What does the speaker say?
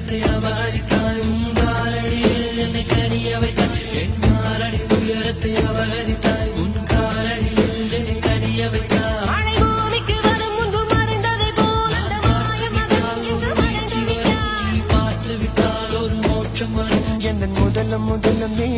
உயரத்தை அபகரித்தாய் உன் காலடியில் என்னை கனிய வைத்தாய் என் மாரடி உயரத்தை அபகரித்தாய் உன் காலடியில் என்னை கனிய வைத்தாய் பார்த்து விட்டால் ஒரு மோட்சம் வரும் என் முதல்ல நீ